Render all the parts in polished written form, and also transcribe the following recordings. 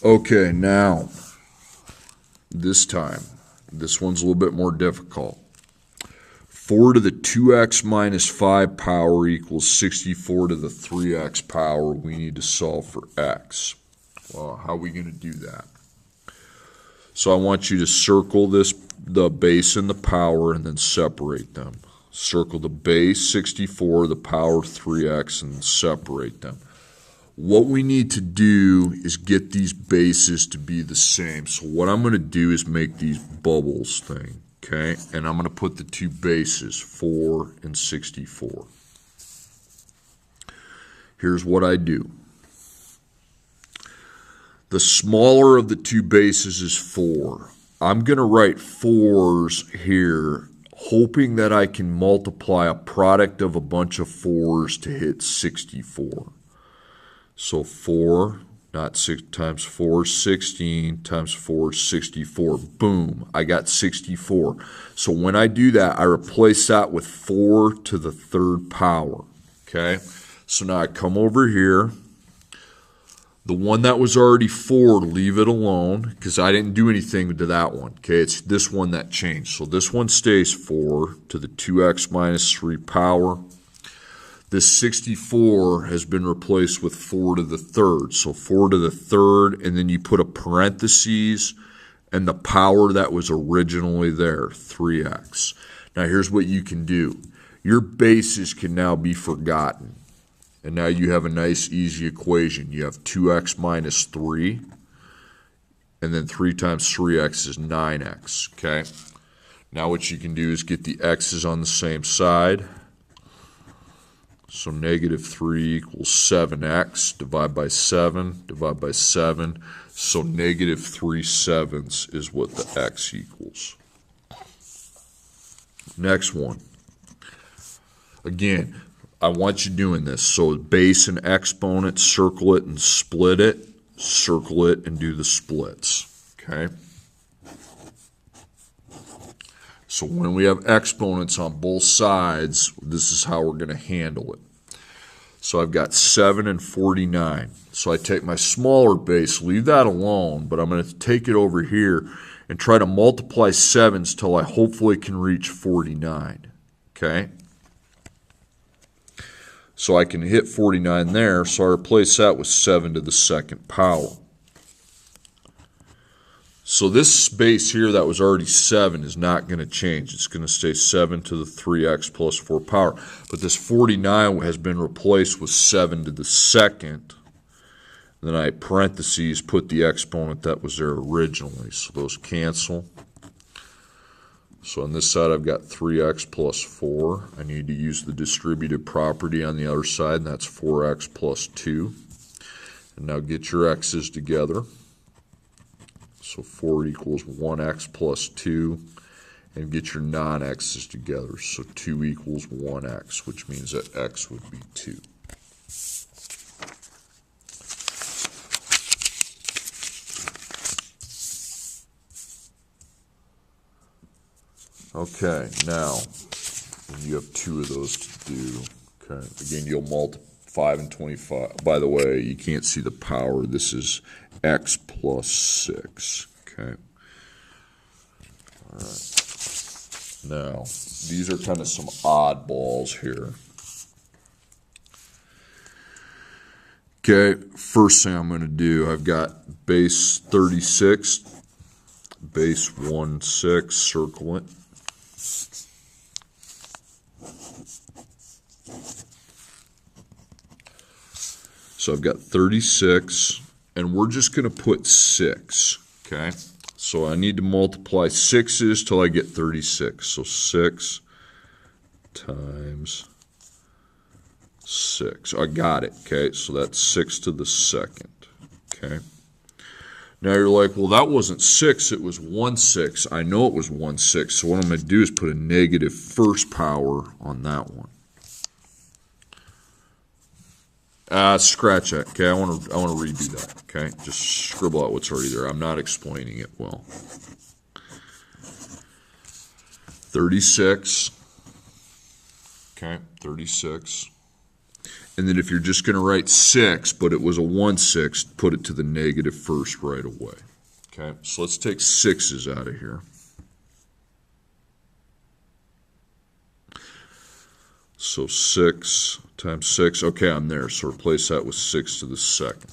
Okay, now, this time, this one's a little bit more difficult. 4 to the 2x minus 5 power equals 64 to the 3x power. We need to solve for x. Well, how are we going to do that? So I want you to circle the base and the power, and then separate them. Circle the base 64, the power 3x, and separate them. What we need to do is get these bases to be the same. So what I'm going to do is make these bubbles thing, okay? And I'm going to put the two bases, 4 and 64. Here's what I do. The smaller of the two bases is 4. I'm going to write 4s here, hoping that I can multiply a product of a bunch of 4s to hit 64. So 4, not 6 times 4, 16 times 4, 64. Boom, I got 64. So when I do that, I replace that with 4 to the 3rd power, okay? So now I come over here. The one that was already 4, leave it alone, because I didn't do anything to that one, okay? It's this one that changed. So this one stays 4 to the 2x minus 3 power. This 64 has been replaced with 4 to the 3rd. So 4 to the 3rd, and then you put a parentheses and the power that was originally there, 3x. Now here's what you can do. Your bases can now be forgotten. And now you have a nice easy equation. You have 2x minus 3, and then 3 times 3x is 9x, okay? Now what you can do is get the x's on the same side. So negative 3 equals 7x, divide by 7, divide by 7. So negative 3/7 is what the x equals. Next one. Again, I want you doing this. So base and exponent, circle it and split it. Circle it and do the splits, okay? So when we have exponents on both sides, this is how we're going to handle it. So I've got 7 and 49. So I take my smaller base, leave that alone, but I'm going to take it over here and try to multiply 7s till I hopefully can reach 49, okay? So I can hit 49 there, so I replace that with 7 to the 2nd power. So this base here that was already 7 is not going to change. It's going to stay 7 to the 3x plus 4 power. But this 49 has been replaced with 7 to the 2nd. Then I parentheses put the exponent that was there originally. So those cancel. So on this side I've got 3x plus 4. I need to use the distributive property on the other side, and that's 4x plus 2. And now get your x's together. So 4 equals 1x plus 2, and get your non-x's together. So 2 equals 1x, which means that x would be 2. Okay, now you have 2 of those to do. Okay, again, you'll multiply 5 and 25. By the way, you can't see the power. This is x plus 6. Okay. All right. Now, these are kind of some oddballs here. Okay, first thing I'm going to do, I've got base 36, base 16, circle it. So I've got 36, and we're just going to put 6, okay? So I need to multiply 6's till I get 36. So 6 times 6. I got it, okay? So that's 6 to the 2nd, okay? Now you're like, well, that wasn't 6, it was 1/6. I know it was 1/6, so what I'm going to do is put a negative first power on that one. Scratch that, okay? I want to redo that, okay? Just scribble out what's already there. I'm not explaining it well. 36, okay, 36. And then if you're just going to write 6, but it was a 1/6, put it to the negative first right away. Okay, so let's take 6's out of here. So 6 times 6, okay, I'm there. So replace that with 6 to the second.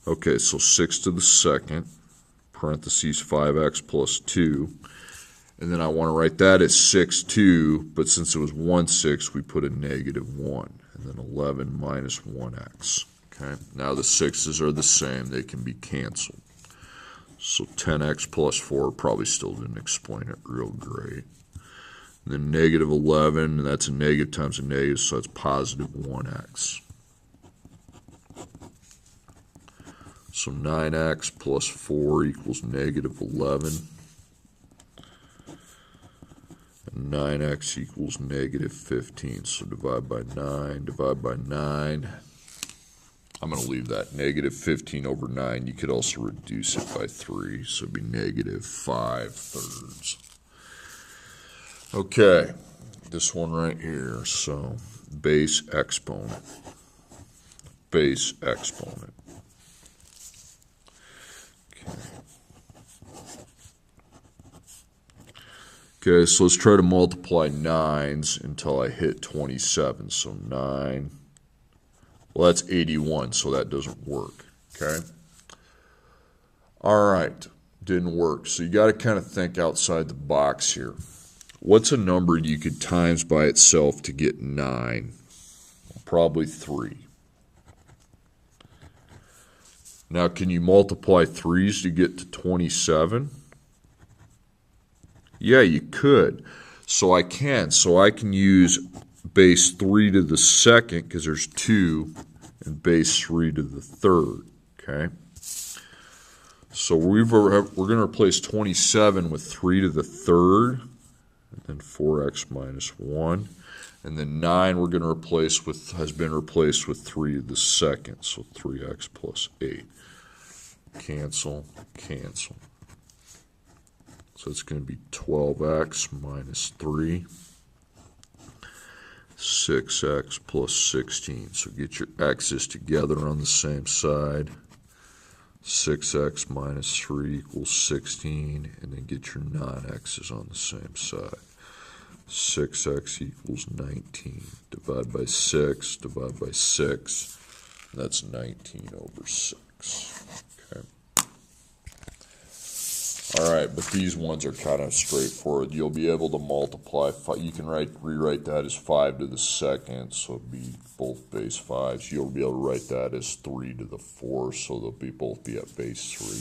Okay, so 6 to the second, parentheses 5x plus 2. And then I want to write that as 6, 2, but since it was 1/6, we put a negative 1. And then 11 minus 1x. Okay, now the 6's are the same. They can be canceled. So 10x plus 4 probably still didn't explain it real great. And then negative 11, and that's a negative times a negative, so that's positive 1x. So 9x plus 4 equals negative 11. And 9x equals negative 15. So divide by 9, divide by 9. I'm going to leave that. Negative 15 over 9. You could also reduce it by 3, so it'd be negative 5/3. Okay, this one right here. So base exponent. Base exponent. Okay, so let's try to multiply 9's until I hit 27. So 9, well, that's 81, so that doesn't work, okay? All right, didn't work. So you got to kind of think outside the box here. What's a number you could times by itself to get 9? Probably 3. Now, can you multiply 3's to get to 27? Yeah, you could. So I can. So I can use base 3 to the second, because there's 2, and base 3 to the third. Okay? So we're going to replace 27 with 3 to the third, and then 4x minus 1. And then 9 we're going to replace with, has been replaced with 3 to the second, so 3x plus 8. Cancel, cancel. So it's going to be 12x minus 3, 6x plus 16. So get your x's together on the same side. 6x minus 3 equals 16, and then get your non-x's on the same side. 6x equals 19. Divide by 6, divide by 6. That's 19 over 6. Okay. All right, but these ones are kind of straightforward. You'll be able to multiply. You can rewrite that as 5 to the second, so it'll be both base 5s. You'll be able to write that as 3 to the 4, so they'll both be at base 3.